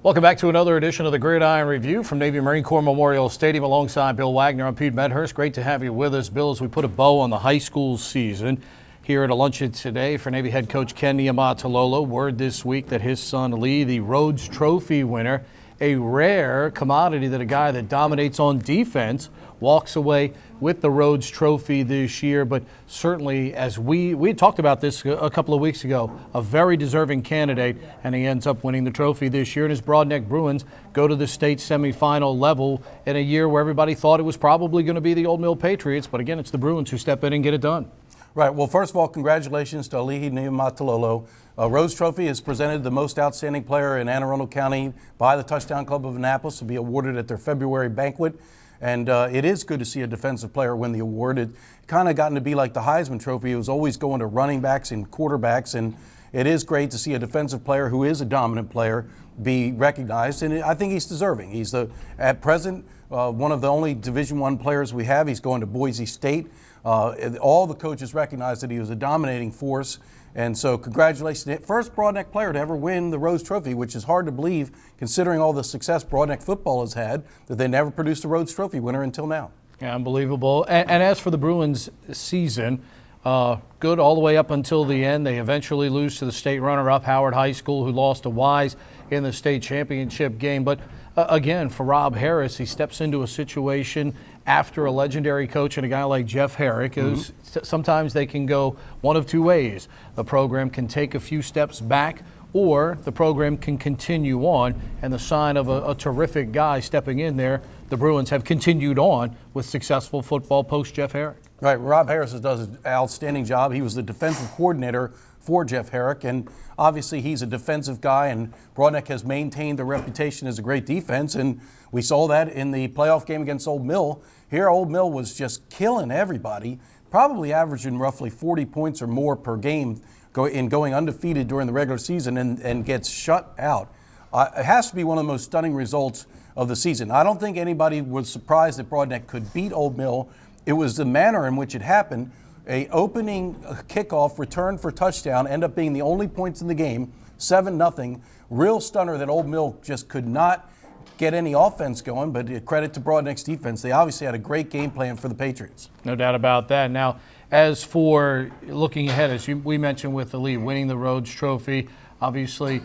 Welcome back to another edition of the Gridiron Review from Navy Marine Corps Memorial Stadium alongside Bill Wagner. I'm Pete Medhurst. Great to have you with us, Bill, as we put a bow on the high school season. Here at a luncheon today for Navy head coach Ken Niumatalolo. Word this week that his son Lee, the Rhodes Trophy winner, a rare commodity that a guy that dominates on defense walks away with the Rhodes Trophy this year. But certainly, as we talked about this a couple of weeks ago, a very deserving candidate, and he ends up winning the trophy this year. And his Broadneck Bruins go to the state semifinal level in a year where everybody thought it was probably going to be the Old Mill Patriots. But again, it's the Bruins who step in and get it done. Right. Well, first of all, congratulations to Alihi Niumatalolo. Rhodes Trophy is presented the most outstanding player in Anne Arundel County by the Touchdown Club of Annapolis to be awarded at their February banquet. And it is good to see a defensive player win the award. It kind of gotten to be like the Heisman Trophy. It was always going to running backs and quarterbacks. And it is great to see a defensive player who is a dominant player be recognized. And I think he's deserving. He's at present one of the only Division I players we have. He's going to Boise State. All the coaches recognize that he was a dominating force. And so congratulations. First Broadneck player to ever win the Rhodes Trophy, which is hard to believe considering all the success Broadneck football has had, that they never produced a Rhodes Trophy winner until now. Yeah, unbelievable. And as for the Bruins season, good all the way up until the end. They eventually lose to the state runner-up, Howard High School, who lost to Wise in the state championship game. But again, for Rob Harris, he steps into a situation after a legendary coach and a guy like Jeff Herrick. Sometimes they can go one of two ways. The program can take a few steps back, or the program can continue on. And the sign of a terrific guy stepping in there, the Bruins have continued on with successful football post Jeff Herrick. Right. Rob Harris does an outstanding job. He was the defensive coordinator for Jeff Herrick, and obviously he's a defensive guy, and Broadneck has maintained their reputation as a great defense, and we saw that in the playoff game against Old Mill. Here, Old Mill was just killing everybody, probably averaging roughly 40 points or more per game going undefeated during the regular season and gets shut out. It has to be one of the most stunning results of the season. I don't think anybody was surprised that Broadneck could beat Old Mill. It was the manner in which it happened. A opening kickoff return for touchdown ended up being the only points in the game, 7-0. Real stunner that Old Mill just could not get any offense going, but credit to Broadneck's defense. They obviously had a great game plan for the Patriots. No doubt about that. Now, as for looking ahead, as we mentioned with the lead, winning the Rhodes Trophy, obviously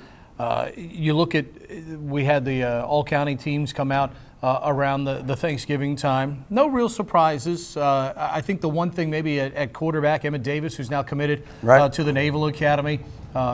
you look at, we had the all-county teams come out around the Thanksgiving time. No real surprises. I think the one thing maybe at quarterback, Emmett Davis, who's now committed to the Naval Academy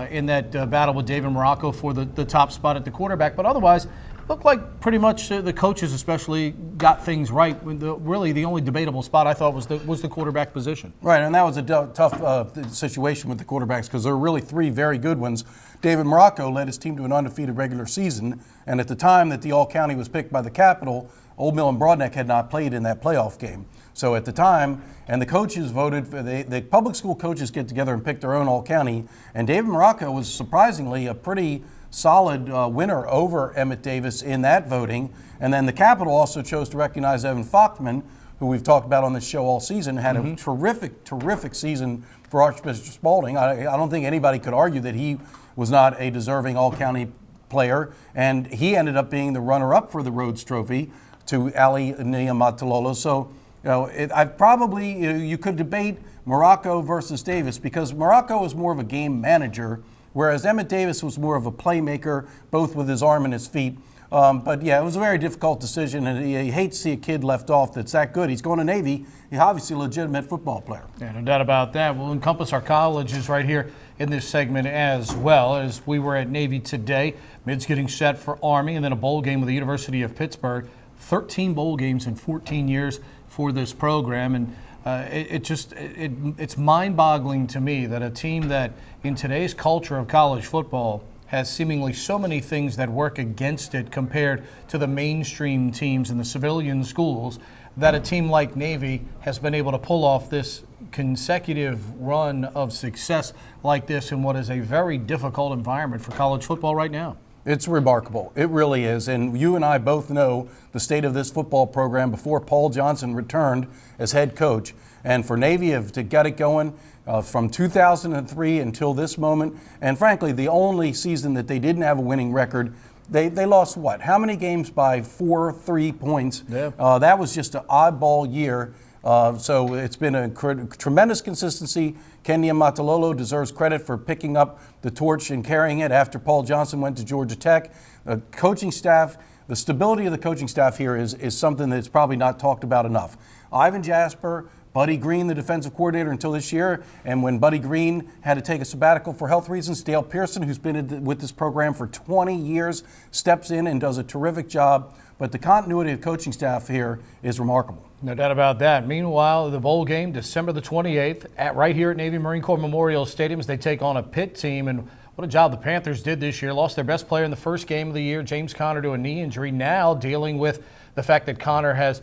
in that battle with David Morocco for the top spot at the quarterback. But otherwise, looked like pretty much the coaches especially got things right. Really the only debatable spot I thought was the quarterback position. Right, and that was a tough situation with the quarterbacks because there were really three very good ones. David Morocco led his team to an undefeated regular season, and at the time that the All-County was picked by the Capitol, Old Mill and Broadneck had not played in that playoff game. So at the time, and the coaches voted for the public school coaches get together and pick their own All-County, and David Morocco was surprisingly a pretty solid winner over Emmett Davis in that voting. And then the Capitol also chose to recognize Evan Fochtman, who we've talked about on this show all season, had a terrific season for Archbishop Spalding. I don't think anybody could argue that he was not a deserving all-county player, and he ended up being the runner-up for the Rhodes Trophy to Ali Niumatalolo. So, you could debate Morocco versus Davis because Morocco was more of a game manager, whereas Emmett Davis was more of a playmaker, both with his arm and his feet. But yeah, it was a very difficult decision, and you hate to see a kid left off that's that good. He's going to Navy. He's obviously a legitimate football player. Yeah, no doubt about that. We'll encompass our colleges right here in this segment as well, as we were at Navy today. Mid's getting set for Army, and then a bowl game with the University of Pittsburgh. 13 bowl games in 14 years for this program, and it's mind-boggling to me that a team that in today's culture of college football has seemingly so many things that work against it compared to the mainstream teams in the civilian schools, that a team like Navy has been able to pull off this consecutive run of success like this in what is a very difficult environment for college football right now. It's remarkable. It really is. And you and I both know the state of this football program before Paul Johnson returned as head coach. And for Navy to get it going from 2003 until this moment, and frankly, the only season that they didn't have a winning record, they lost what? How many games by 3 points? Yeah. That was just an oddball year. So it's been a tremendous consistency. Ken Niumatalolo deserves credit for picking up the torch and carrying it after Paul Johnson went to Georgia Tech. The coaching staff, the stability of the coaching staff here is something that's probably not talked about enough. Ivan Jasper, Buddy Green, the defensive coordinator until this year, and when Buddy Green had to take a sabbatical for health reasons, Dale Pearson, who's been with this program for 20 years, steps in and does a terrific job. But the continuity of coaching staff here is remarkable. No doubt about that. Meanwhile, the bowl game, December the 28th, right here at Navy Marine Corps Memorial Stadium, as they take on a Pitt team. And what a job the Panthers did this year. Lost their best player in the first game of the year, James Conner, to a knee injury. Now dealing with the fact that Conner has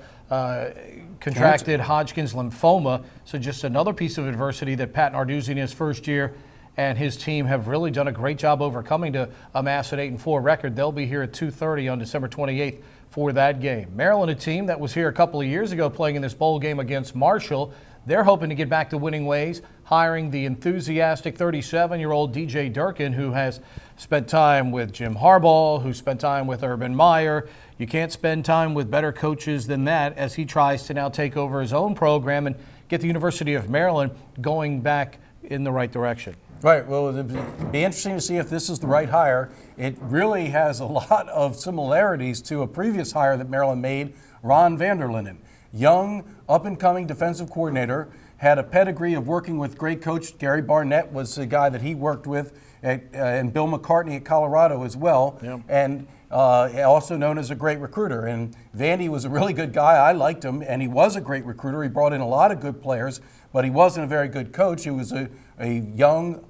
contracted Hodgkin's lymphoma. So just another piece of adversity that Pat Narduzzi in his first year and his team have really done a great job overcoming to amass an 8-4 record. They'll be here at 2:30 on December 28th for that game. Maryland, a team that was here a couple of years ago playing in this bowl game against Marshall. They're hoping to get back to winning ways, hiring the enthusiastic 37-year-old DJ Durkin, who has spent time with Jim Harbaugh, who spent time with Urban Meyer. You can't spend time with better coaches than that as he tries to now take over his own program and get the University of Maryland going back in the right direction. Right. Well, it'd be interesting to see if this is the right hire. It really has a lot of similarities to a previous hire that Maryland made, Ron Vanderlinden. Young, up-and-coming defensive coordinator, had a pedigree of working with great coach. Gary Barnett was the guy that he worked with, and Bill McCartney at Colorado as well. Yep. And also known as a great recruiter. And Vandy was a really good guy. I liked him, and he was a great recruiter. He brought in a lot of good players, but he wasn't a very good coach. He was a young,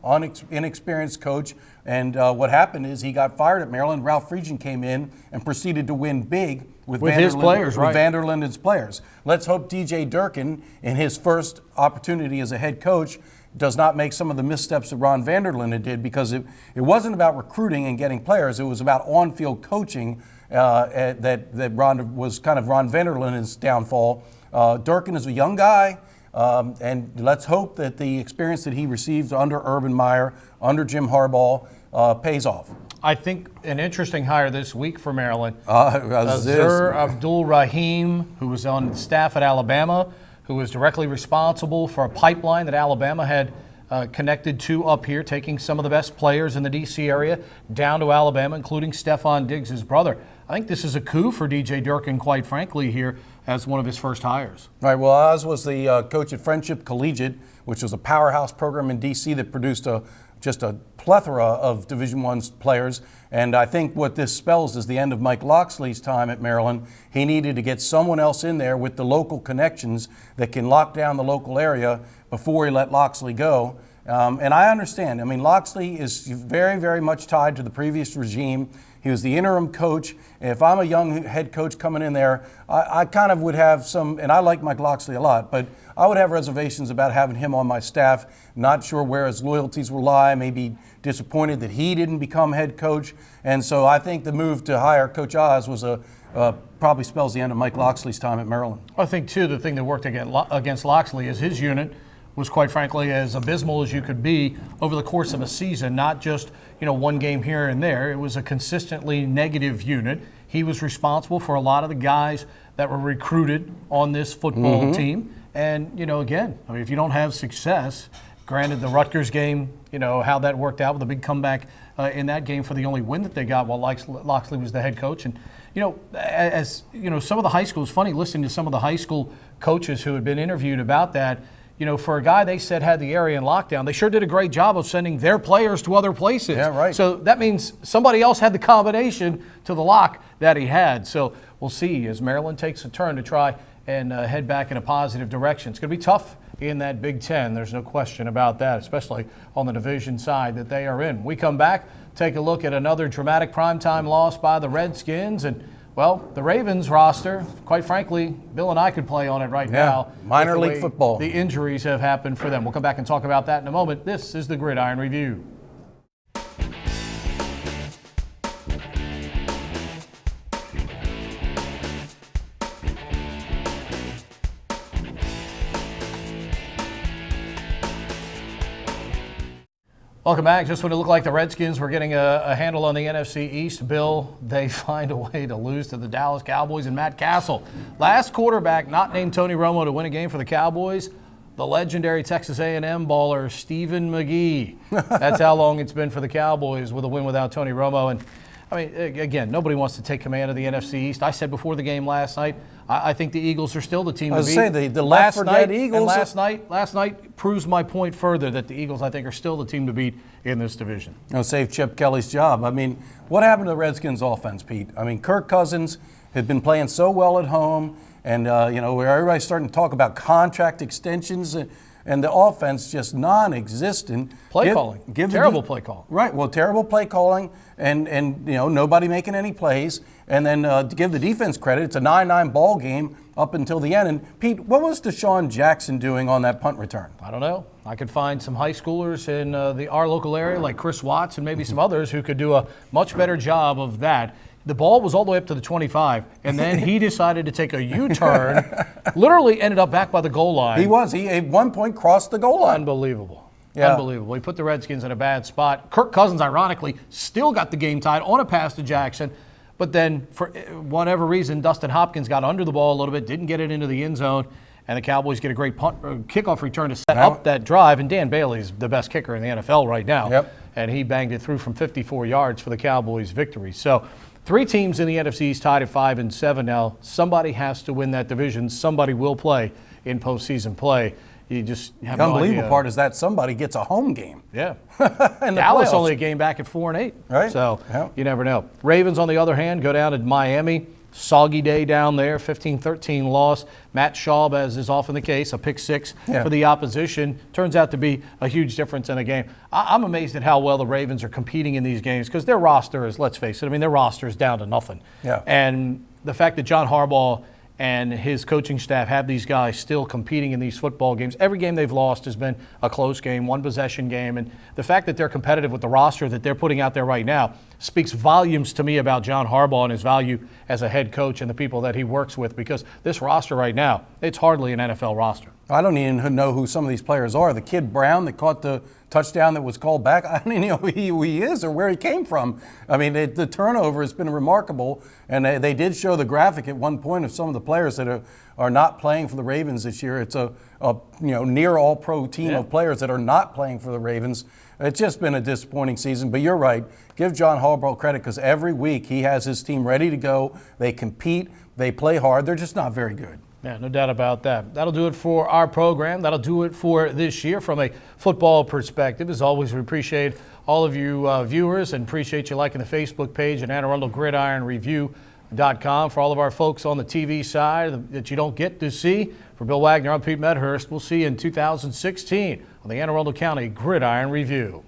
inexperienced coach. And what happened is he got fired at Maryland. Ralph Friedgen came in and proceeded to win big with his players, right? With Vanderlinden's players. Let's hope DJ Durkin, in his first opportunity as a head coach, does not make some of the missteps that Ron Vanderlinden did, because it wasn't about recruiting and getting players. It was about on-field coaching that Ron was kind of Ron Vanderlinden's downfall. Durkin is a young guy, and let's hope that the experience that he received under Urban Meyer, under Jim Harbaugh, pays off. I think an interesting hire this week for Maryland. Azur Abdul-Rahim, who was on staff at Alabama, who was directly responsible for a pipeline that Alabama had connected to up here, taking some of the best players in the D.C. area down to Alabama, including Stephon Diggs, his brother. I think this is a coup for DJ Durkin, quite frankly, here as one of his first hires. Right. Well, Oz was the coach at Friendship Collegiate, which was a powerhouse program in D.C. that produced just a plethora of Division I players. And I think what this spells is the end of Mike Loxley's time at Maryland. He needed to get someone else in there with the local connections that can lock down the local area before he let Loxley go. And I understand. I mean, Loxley is very, very much tied to the previous regime. He was the interim coach. If I'm a young head coach coming in there, I kind of would have some, and I like Mike Loxley a lot, but I would have reservations about having him on my staff. Not sure where his loyalties will lie, maybe disappointed that he didn't become head coach. And so I think the move to hire Coach Oz was probably spells the end of Mike Loxley's time at Maryland. I think, too, the thing that worked against Loxley is his unit was, quite frankly, as abysmal as you could be over the course of a season, not just one game here and there. It was a consistently negative unit. He was responsible for a lot of the guys that were recruited on this football team. And, again, I mean, if you don't have success, granted the Rutgers game, how that worked out with a big comeback in that game for the only win that they got while Loxley was the head coach. And, as some of the high schools, funny listening to some of the high school coaches who had been interviewed about that. For a guy they said had the area in lockdown, they sure did a great job of sending their players to other places. Yeah, right. So that means somebody else had the combination to the lock that he had. So we'll see as Maryland takes a turn to try and head back in a positive direction. It's going to be tough in that Big Ten. There's no question about that, especially on the division side that they are in. We come back, take a look at another dramatic primetime loss by the Redskins. And, well, the Ravens roster, quite frankly, Bill and I could play on it right now. Minor league football. The injuries have happened for them. We'll come back and talk about that in a moment. This is the Gridiron Review. Welcome back. Just when it looked like the Redskins were getting a handle on the NFC East, Bill, they find a way to lose to the Dallas Cowboys and Matt Castle. Last quarterback not named Tony Romo to win a game for the Cowboys, the legendary Texas A&M baller Stephen McGee. That's how long it's been for the Cowboys with a win without Tony Romo. And I mean, again, nobody wants to take command of the NFC East. I said before the game last night, I think the Eagles are still the team to beat. I was saying, the last night, Eagles. And last night proves my point further that the Eagles, I think, are still the team to beat in this division. It'll save Chip Kelly's job. I mean, what happened to the Redskins offense, Pete? I mean, Kirk Cousins had been playing so well at home, and, where everybody's starting to talk about contract extensions, and the offense just non-existent. Play calling. Terrible play calling. Right. Well, terrible play calling, and nobody making any plays. And then to give the defense credit, it's a 9-9 ball game up until the end. And Pete, what was Deshaun Jackson doing on that punt return? I don't know. I could find some high schoolers in our local area, like Chris Watts and maybe some others, who could do a much better job of that. The ball was all the way up to the 25, and then he decided to take a U-turn, literally ended up back by the goal line. He at one point crossed the goal line. Unbelievable. Yeah. Unbelievable. He put the Redskins in a bad spot. Kirk Cousins, ironically, still got the game tied on a pass to Jackson, but then for whatever reason, Dustin Hopkins got under the ball a little bit, didn't get it into the end zone, and the Cowboys get a great kickoff return to set up that drive. And Dan Bailey's the best kicker in the NFL right now. Yep. And he banged it through from 54 yards for the Cowboys' victory. So 3 teams in the NFC East tied at 5-7 now. Somebody has to win that division. Somebody will play in postseason play. You just have the no unbelievable idea. part is that somebody gets a home game. Yeah. And Dallas only a game back at 4-8. Right. So yeah. You never know. Ravens, on the other hand, go down to Miami. Soggy day down there, 15-13 loss. Matt Schaub, as is often the case, a pick 6 for the opposition. Turns out to be a huge difference in the game. I'm amazed at how well the Ravens are competing in these games, because their roster is, let's face it, their roster is down to nothing. Yeah. And the fact that John Harbaugh and his coaching staff have these guys still competing in these football games. Every game they've lost has been a close game, one possession game, and the fact that they're competitive with the roster that they're putting out there right now speaks volumes to me about John Harbaugh and his value as a head coach and the people that he works with, because this roster right now, it's hardly an NFL roster. I don't even know who some of these players are. The kid Brown that caught the touchdown that was called back, I don't even know who he is or where he came from. I mean, the turnover has been remarkable, and they did show the graphic at one point of some of the players that are not playing for the Ravens this year. It's a near all-pro team of players that are not playing for the Ravens. It's just been a disappointing season, but you're right. Give John Harbaugh credit, because every week he has his team ready to go. They compete. They play hard. They're just not very good. Yeah, no doubt about that. That'll do it for our program. That'll do it for this year from a football perspective. As always, we appreciate all of you viewers, and appreciate you liking the Facebook page at Anne Arundel Gridiron Review.com. For all of our folks on the TV side that you don't get to see, for Bill Wagner, I'm Pete Medhurst. We'll see you in 2016 on the Anne Arundel County Gridiron Review.